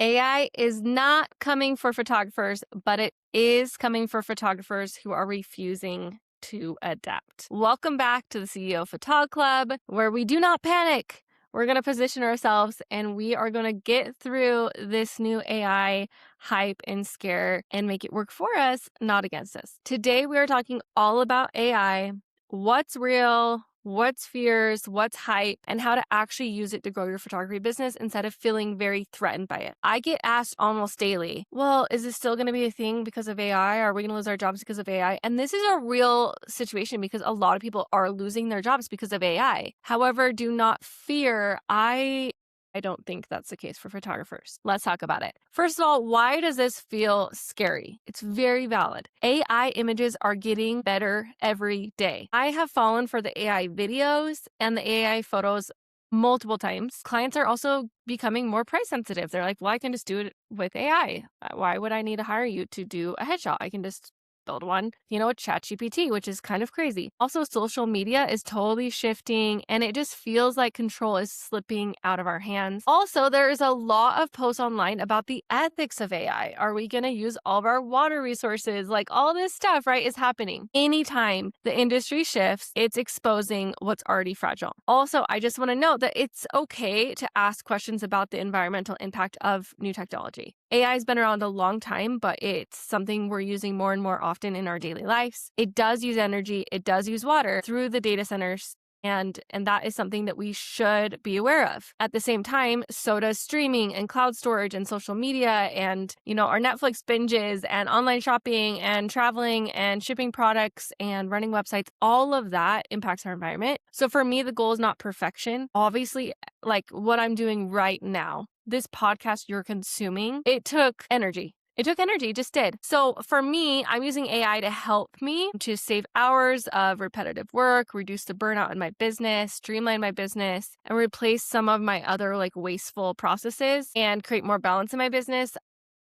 AI is not coming for photographers, but it is coming for photographers who are refusing to adapt. Welcome back to the CEO Photog Club, where we do not panic. We're going to position ourselves and we are going to get through this new AI hype and scare and make it work for us, not against us. Today, we are talking all about AI, what's real, what's fears, what's hype, and how to actually use it to grow your photography business instead of feeling very threatened by it. I get asked almost daily, well, is this still going to be a thing because of AI? Are we going to lose our jobs because of AI? And this is a real situation because a lot of people are losing their jobs because of AI. However, do not fear. I don't think that's the case for photographers. Let's talk about it. First of all, why does this feel scary? It's very valid. AI images are getting better every day. I have fallen for the AI videos and the AI photos multiple times. Clients are also becoming more price sensitive. They're like, well, I can just do it with AI. Why would I need to hire you to do a headshot? I can just build one, with ChatGPT, which is kind of crazy. Also, social media is totally shifting and it just feels like control is slipping out of our hands. Also, there is a lot of posts online about the ethics of AI. Are we going to use all of our water resources? Like all this stuff, right, is happening. Anytime the industry shifts, it's exposing what's already fragile. Also, I just want to note that it's okay to ask questions about the environmental impact of new technology. AI has been around a long time, but it's something we're using more and more often in our daily lives. It does use energy, it does use water through the data centers, and that is something that we should be aware of. At the same time, so does streaming and cloud storage and social media and, our Netflix binges and online shopping and traveling and shipping products and running websites. All of that impacts our environment. So for me, the goal is not perfection. Obviously, like what I'm doing right now, this podcast you're consuming, it took energy. It just did. So for me, I'm using AI to help me to save hours of repetitive work, reduce the burnout in my business, streamline my business, and replace some of my other wasteful processes and create more balance in my business.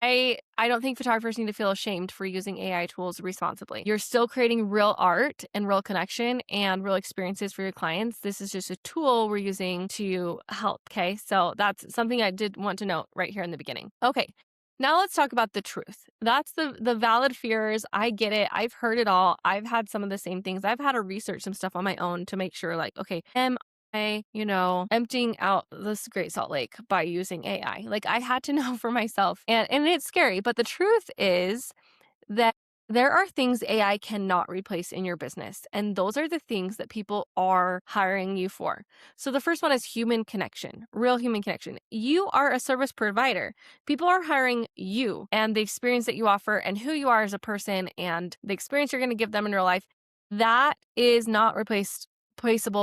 I don't think photographers need to feel ashamed for using AI tools responsibly. You're still creating real art and real connection and real experiences for your clients. This is just a tool we're using to help, okay? So that's something I did want to note right here in the beginning. Okay, now let's talk about the truth. That's the valid fears. I get it. I've heard it all. I've had some of the same things. I've had to research some stuff on my own to make sure okay, am I, emptying out this Great Salt Lake by using AI? I had to know for myself and it's scary, but the truth is that there are things AI cannot replace in your business. And those are the things that people are hiring you for. So the first one is human connection, real human connection. You are a service provider. People are hiring you and the experience that you offer and who you are as a person and the experience you're going to give them in real life. That is not replaceable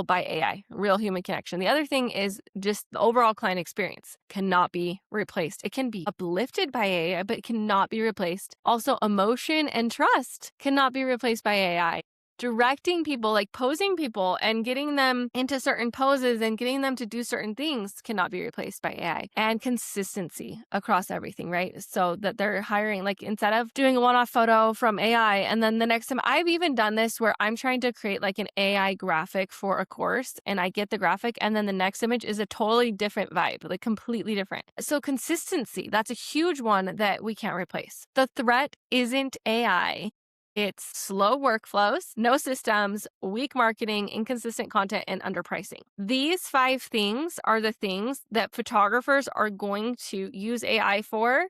by AI, real human connection. The other thing is just the overall client experience cannot be replaced. It can be uplifted by AI, but it cannot be replaced. Also, emotion and trust cannot be replaced by AI. Directing people, posing people and getting them into certain poses and getting them to do certain things cannot be replaced by AI. And consistency across everything, right? So that they're hiring, instead of doing a one-off photo from AI, and then the next time, I've even done this where I'm trying to create an AI graphic for a course and I get the graphic and then the next image is a totally different vibe, completely different. So consistency, that's a huge one that we can't replace. The threat isn't AI. It's slow workflows, no systems, weak marketing, inconsistent content, and underpricing. These 5 things are the things that photographers are going to use AI for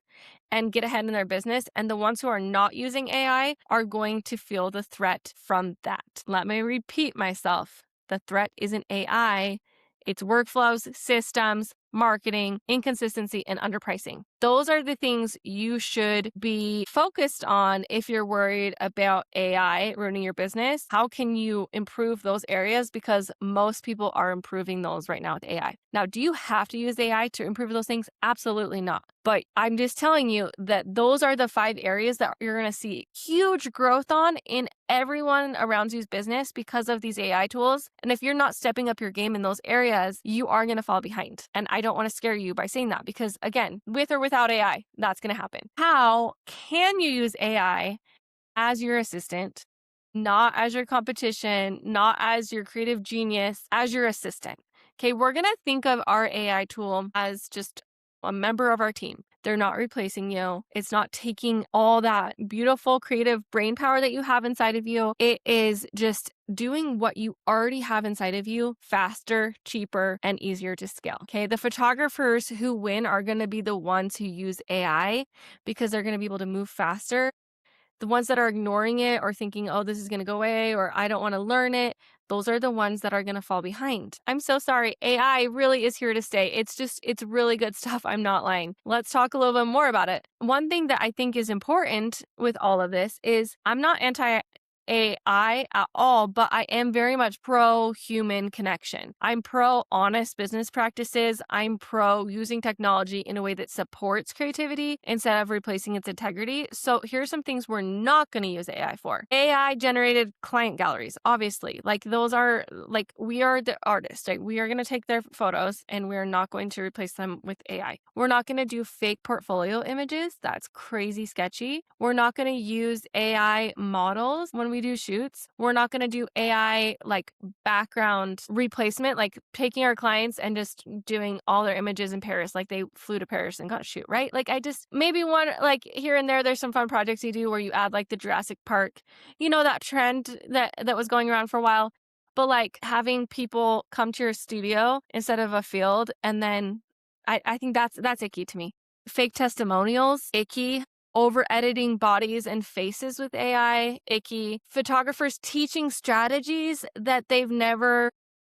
and get ahead in their business. And the ones who are not using AI are going to feel the threat from that. Let me repeat myself. The threat isn't AI. It's workflows, systems, marketing, inconsistency, and underpricing. Those are the things you should be focused on if you're worried about AI ruining your business. How can you improve those areas? Because most people are improving those right now with AI. Now, do you have to use AI to improve those things? Absolutely not. But I'm just telling you that those are the 5 areas that you're going to see huge growth on in everyone around you's business because of these AI tools. And if you're not stepping up your game in those areas, you are going to fall behind. And I don't want to scare you by saying that because, again, with or without AI, that's going to happen. How can you use AI as your assistant, not as your competition, not as your creative genius, as your assistant? Okay, we're going to think of our AI tool as just a member of our team. They're not replacing you. It's not taking all that beautiful creative brain power that you have inside of you. It is just doing what you already have inside of you faster, cheaper, and easier to scale. Okay. The photographers who win are going to be the ones who use AI because they're going to be able to move faster. The ones that are ignoring it or thinking, oh, this is going to go away or I don't want to learn it, those are the ones that are going to fall behind. I'm so sorry. AI really is here to stay. It's really good stuff. I'm not lying. Let's talk a little bit more about it. One thing that I think is important with all of this is I'm not anti AI at all, but I am very much pro human connection. I'm pro honest business practices. I'm pro using technology in a way that supports creativity instead of replacing its integrity. So here's some things we're not going to use AI for. AI generated client galleries, obviously. Like those are like, we are the artists, right? We are going to take their photos and we're not going to replace them with AI. We're not going to do fake portfolio images. That's crazy sketchy. We're not going to use AI models when we do shoots. We're not going to do AI like background replacement, like taking our clients and just doing all their images in Paris, like they flew to Paris and got a shoot, right? Like I just, maybe one, like here and there's some fun projects you do where you add like the Jurassic Park, that trend that was going around for a while. But like having people come to your studio instead of a field, and then I think that's icky to me. Fake testimonials, icky. Over editing bodies and faces with AI, icky. Photographers teaching strategies that they've never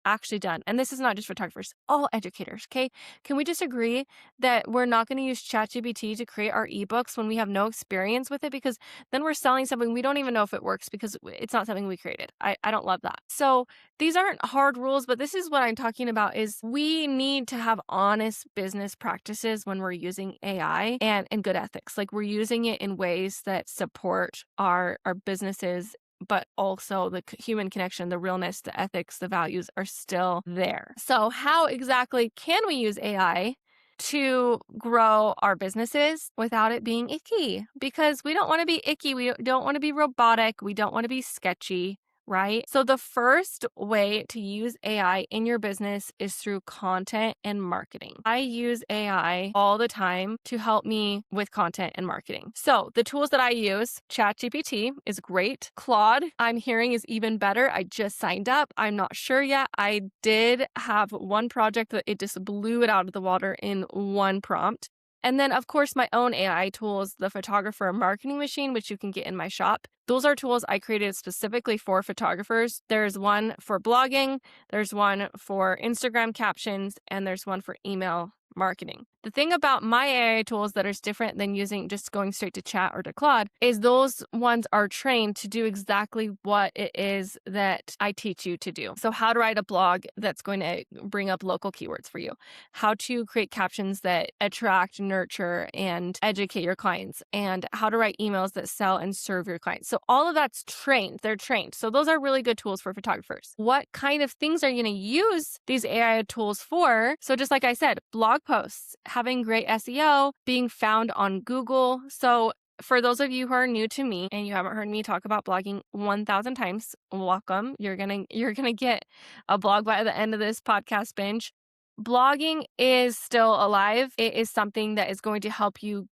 actually done. And this is not just photographers, all educators, okay? Can we just agree that we're not going to use ChatGPT to create our ebooks when we have no experience with it? Because then we're selling something we don't even know if it works because it's not something we created. I don't love that. So these aren't hard rules, but this is what I'm talking about is we need to have honest business practices when we're using AI and good ethics. Like we're using it in ways that support our businesses, but also the human connection, the realness, the ethics, the values are still there. So how exactly can we use AI to grow our businesses without it being icky? Because we don't want to be icky. We don't want to be robotic. We don't want to be sketchy. Right? So the first way to use AI in your business is through content and marketing. I use AI all the time to help me with content and marketing. So the tools that I use, ChatGPT is great. Claude, I'm hearing is even better. I just signed up. I'm not sure yet. I did have one project that it just blew it out of the water in one prompt. And then, of course, my own AI tools, the Photographer Marketing Machine, which you can get in my shop. Those are tools I created specifically for photographers. There's one for blogging, there's one for Instagram captions, and there's one for email marketing. The thing about my AI tools that is different than using just going straight to chat or to Claude is those ones are trained to do exactly what it is that I teach you to do. So how to write a blog that's going to bring up local keywords for you, how to create captions that attract, nurture, and educate your clients, and how to write emails that sell and serve your clients. So all of that's trained. They're trained. So those are really good tools for photographers. What kind of things are you going to use these AI tools for? So just like I said, blog posts, having great SEO, being found on Google. So for those of you who are new to me and you haven't heard me talk about blogging 1,000 times, welcome. You're going to get a blog by the end of this podcast binge. Blogging is still alive. It is something that is going to help you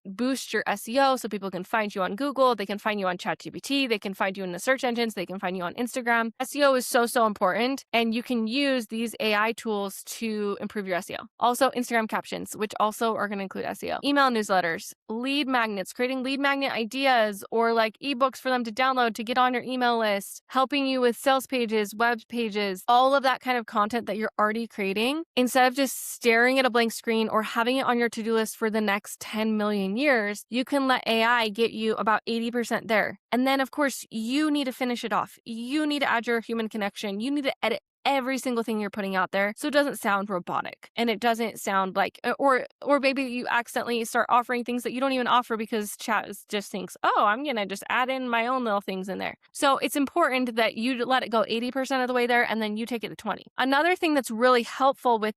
boost your SEO so people can find you on Google, they can find you on ChatGPT, they can find you in the search engines, they can find you on Instagram. SEO is so important, and you can use these AI tools to improve your SEO. Also, Instagram captions, which also are going to include SEO. Email newsletters, lead magnets, creating lead magnet ideas or like ebooks for them to download to get on your email list, helping you with sales pages, web pages, all of that kind of content that you're already creating. Instead of just staring at a blank screen or having it on your to-do list for the next 10 million years, you can let AI get you about 80% there. And then, of course, you need to finish it off. You need to add your human connection. You need to edit every single thing you're putting out there so it doesn't sound robotic and it doesn't sound like, or maybe you accidentally start offering things that you don't even offer because chat just thinks, oh, I'm going to just add in my own little things in there. So it's important that you let it go 80% of the way there and then you take it to 20. Another thing that's really helpful with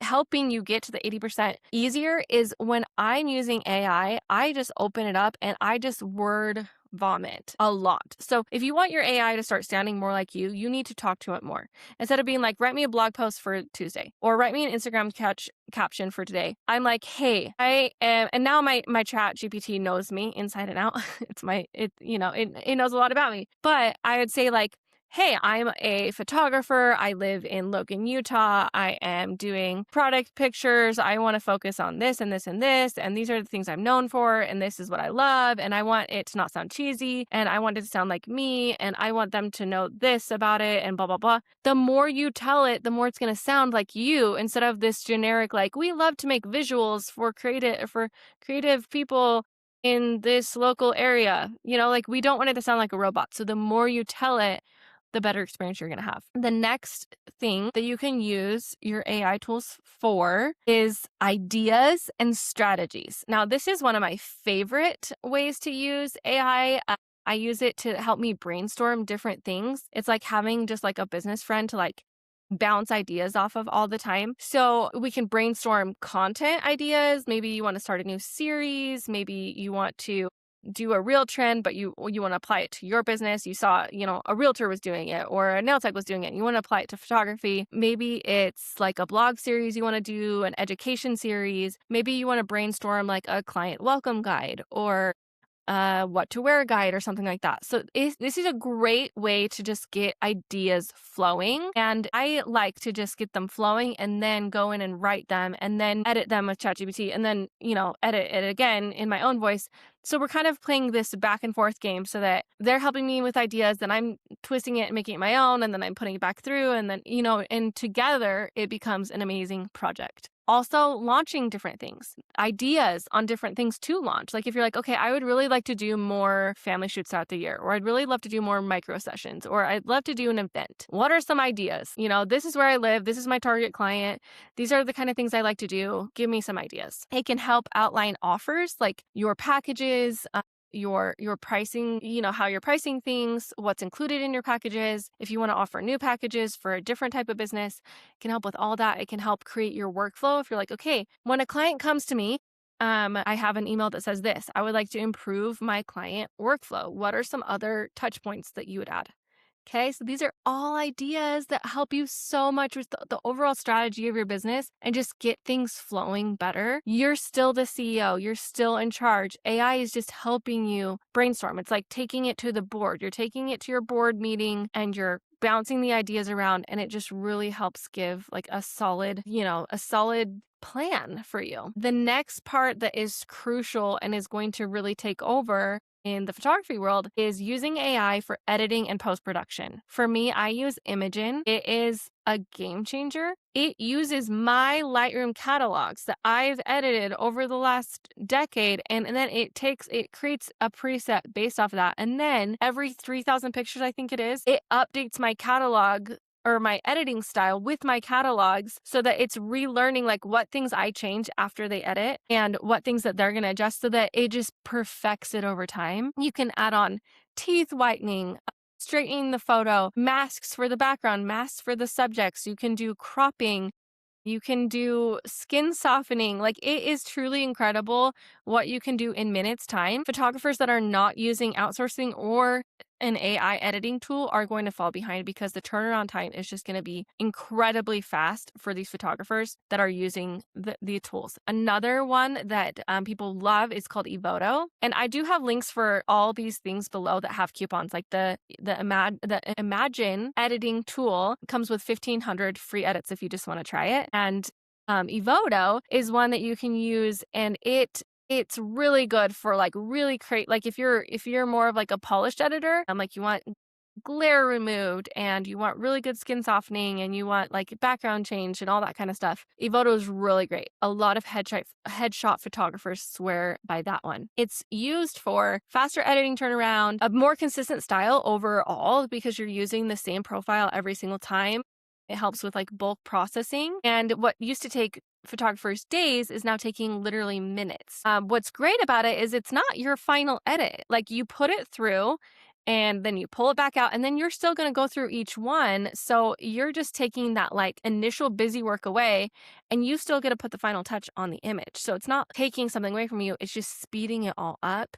helping you get to the 80% easier is when I'm using AI, I just open it up and I just word vomit a lot. So if you want your AI to start sounding more like you need to talk to it more. Instead of being like, write me a blog post for Tuesday or write me an Instagram caption for today. I'm like, hey, I am, and now my chat GPT knows me inside and out. It knows a lot about me. But I would say like, hey, I'm a photographer. I live in Logan, Utah. I am doing product pictures. I want to focus on this and this and this. And these are the things I'm known for. And this is what I love. And I want it to not sound cheesy. And I want it to sound like me. And I want them to know this about it and blah, blah, blah. The more you tell it, the more it's going to sound like you instead of this generic, like, we love to make visuals for creative people in this local area. Like, we don't want it to sound like a robot. So the more you tell it, the better experience you're going to have. The next thing that you can use your AI tools for is ideas and strategies. Now, this is one of my favorite ways to use AI. I use it to help me brainstorm different things. It's like having just like a business friend to like bounce ideas off of all the time. So we can brainstorm content ideas. Maybe you want to start a new series. Maybe you want to do a real trend, but you want to apply it to your business. You saw, a realtor was doing it or a nail tech was doing it. You want to apply it to photography. Maybe it's like a blog series you want to do, an education series. Maybe you want to brainstorm like a client welcome guide or what to wear guide or something like that. So this is a great way to just get ideas flowing. And I like to just get them flowing and then go in and write them and then edit them with ChatGPT and then, edit it again in my own voice. So we're kind of playing this back and forth game so that they're helping me with ideas, then I'm twisting it and making it my own, and then I'm putting it back through, and then, and together it becomes an amazing project. Also, launching different things, ideas on different things to launch. Like if you're like, okay, I would really like to do more family shoots throughout the year, or I'd really love to do more micro sessions, or I'd love to do an event. What are some ideas? This is where I live. This is my target client. These are the kind of things I like to do. Give me some ideas. It can help outline offers like your packages, your pricing, how you're pricing things, what's included in your packages. If you want to offer new packages for a different type of business, it can help with all that. It can help create your workflow. If you're like, okay, when a client comes to me, I have an email that says this, I would like to improve my client workflow. What are some other touch points that you would add? Okay, so these are all ideas that help you so much with the overall strategy of your business and just get things flowing better. You're still the CEO. You're still in charge. AI is just helping you brainstorm. It's like taking it to the board. You're taking it to your board meeting and you're bouncing the ideas around, and it just really helps give like a solid plan for you. The next part that is crucial and is going to really take over in the photography world is using AI for editing and post-production. For me, I use Imagen. It is a game changer. It uses my Lightroom catalogs that I've edited over the last decade, and then it creates a preset based off of that. And then every 3,000 pictures, I think it is, it updates my catalog or my editing style with my catalogs so that it's relearning like what things I change after they edit and what things that they're going to adjust so that it just perfects it over time. You can add on teeth whitening, straightening the photo, masks for the background, masks for the subjects. You can do cropping. You can do skin softening. Like, it is truly incredible what you can do in minutes time. Photographers that are not using outsourcing or an AI editing tool are going to fall behind because the turnaround time is just going to be incredibly fast for these photographers that are using the tools. Another one that people love is called Evoto. And I do have links for all these things below that have coupons. Like the Imagen editing tool comes with 1,500 free edits if you just want to try it. And Evoto is one that you can use, and it's really good for like really create, like if you're more of like a polished editor, like you want glare removed and you want really good skin softening and you want like background change and all that kind of stuff. Evoto is really great. A lot of headshot photographers swear by that one. It's used for faster editing turnaround, a more consistent style overall because you're using the same profile every single time. It helps with like bulk processing, and what used to take photographers days is now taking literally minutes. What's great about it is it's not your final edit. Like, you put it through and then you pull it back out, and then you're still going to go through each one. So you're just taking that like initial busy work away, and you still get to put the final touch on the image. So it's not taking something away from you, it's just speeding it all up.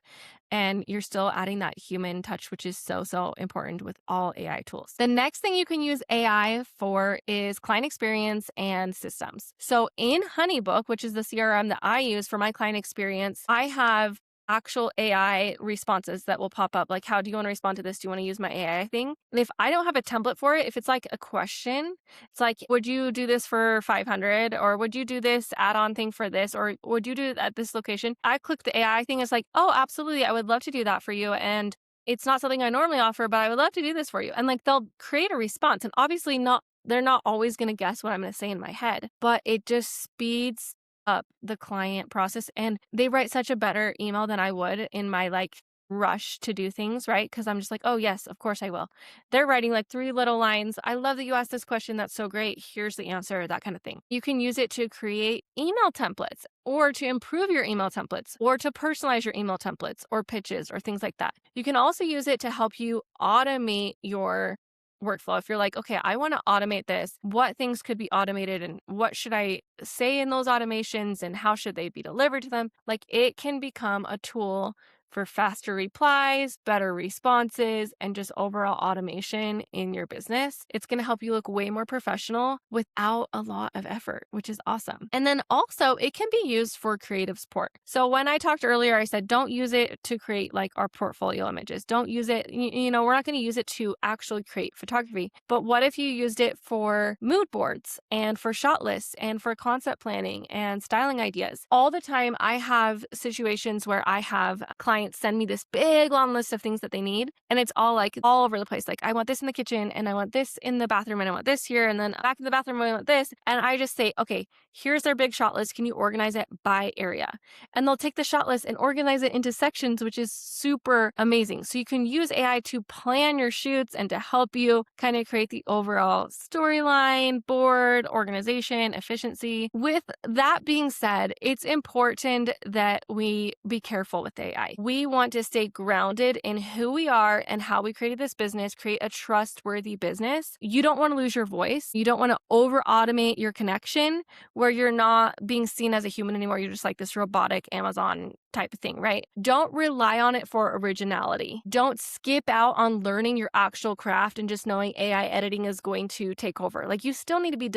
And you're still adding that human touch, which is so, so important with all AI tools. The next thing you can use AI for is client experience and systems. So in HoneyBook, which is the CRM that I use for my client experience, I have actual AI responses that will pop up. Like, how do you want to respond to this? Do you want to use my AI thing? And if I don't have a template for it, if it's like a question, it's like, would you do this for 500? Or would you do this add-on thing for this? Or would you do it at this location? I click the AI thing. It's like, oh, absolutely. I would love to do that for you. And it's not something I normally offer, but I would love to do this for you. And like, they'll create a response. And obviously they're not always going to guess what I'm going to say in my head, but it just speeds up the client process, and they write such a better email than I would in my like rush to do things, right? Because I'm just like, oh yes, of course I will. They're writing like 3 little lines. I love that you asked this question. That's so great. Here's the answer, that kind of thing. You can use it to create email templates, or to improve your email templates, or to personalize your email templates or pitches or things like that. You can also use it to help you automate your workflow. If you're like, okay, I want to automate this, what things could be automated and what should I say in those automations and how should they be delivered to them? Like, it can become a tool for faster replies, better responses, and just overall automation in your business. It's going to help you look way more professional without a lot of effort, which is awesome. And then also it can be used for creative support. So when I talked earlier, I said, don't use it to create like our portfolio images. Don't use it, we're not going to use it to actually create photography. But what if you used it for mood boards and for shot lists and for concept planning and styling ideas? All the time I have situations where I have clients send me this big long list of things that they need, and it's all like all over the place. Like, I want this in the kitchen, and I want this in the bathroom, and I want this here, and then back in the bathroom I want this. And I just say, okay, here's their big shot list. Can you organize it by area? And they'll take the shot list and organize it into sections, which is super amazing. So you can use AI to plan your shoots and to help you kind of create the overall storyline, board, organization, efficiency. With that being said, it's important that we be careful with AI. We want to stay grounded in who we are and how we created this business, create a trustworthy business. You don't want to lose your voice. You don't want to over automate your connection where you're not being seen as a human anymore. You're just like this robotic Amazon type of thing, right? Don't rely on it for originality. Don't skip out on learning your actual craft and just knowing AI editing is going to take over. Like, you still need to be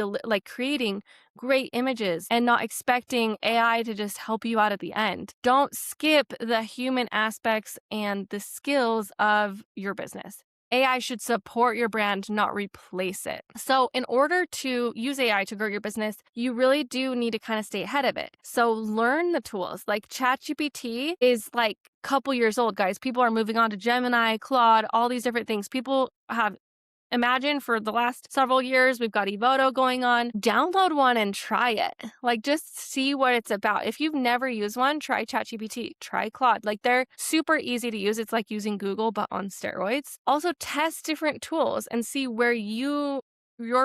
creating great images and not expecting AI to just help you out at the end. Don't skip the human aspects and the skills of your business. AI should support your brand, not replace it. So in order to use AI to grow your business, you really do need to kind of stay ahead of it. So learn the tools. Like, ChatGPT is like a couple years old, guys. People are moving on to Gemini, Claude, all these different things. People have Imagine for the last several years, we've got Evoto going on. Download one and try it. Like, just see what it's about. If you've never used one, try ChatGPT, try Claude. Like, they're super easy to use. It's like using Google, but on steroids. Also, test different tools and see where your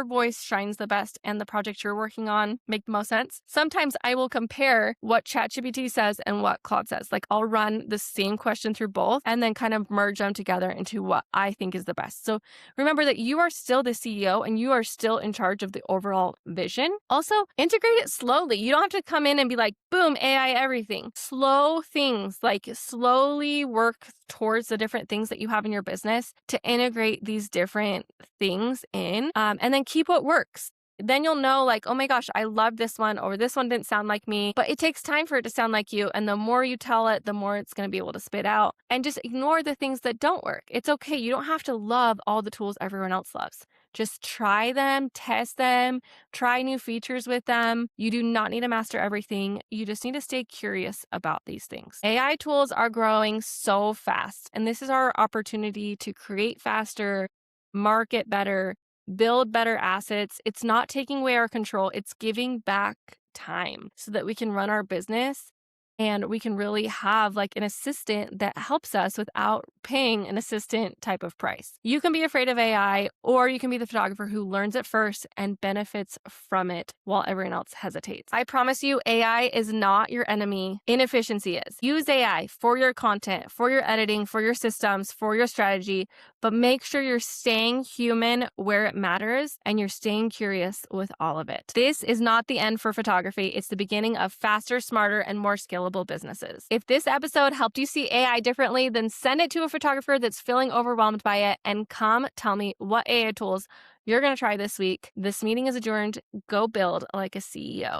voice shines the best and the project you're working on make the most sense. Sometimes I will compare what ChatGPT says and what Claude says. Like, I'll run the same question through both and then kind of merge them together into what I think is the best. So remember that you are still the CEO and you are still in charge of the overall vision. Also, integrate it slowly. You don't have to come in and be like, boom, AI everything. Slow things, like slowly work towards the different things that you have in your business to integrate these different things in, and then keep what works. Then you'll know, like, oh my gosh, I love this one, or this one didn't sound like me, but it takes time for it to sound like you. And the more you tell it, the more it's going to be able to spit out. And just ignore the things that don't work. It's okay. You don't have to love all the tools everyone else loves. Just try them, test them, try new features with them. You do not need to master everything. You just need to stay curious about these things. AI tools are growing so fast, and this is our opportunity to create faster, market better, build better assets. It's not taking away our control. It's giving back time so that we can run our business And we can really have like an assistant that helps us without paying an assistant type of price. You can be afraid of AI, or you can be the photographer who learns it first and benefits from it while everyone else hesitates. I promise you, AI is not your enemy. Inefficiency is. Use AI for your content, for your editing, for your systems, for your strategy, but make sure you're staying human where it matters and you're staying curious with all of it. This is not the end for photography. It's the beginning of faster, smarter, and more scalable businesses. If this episode helped you see AI differently, then send it to a photographer that's feeling overwhelmed by it and come tell me what AI tools you're going to try this week. This meeting is adjourned. Go build like a CEO.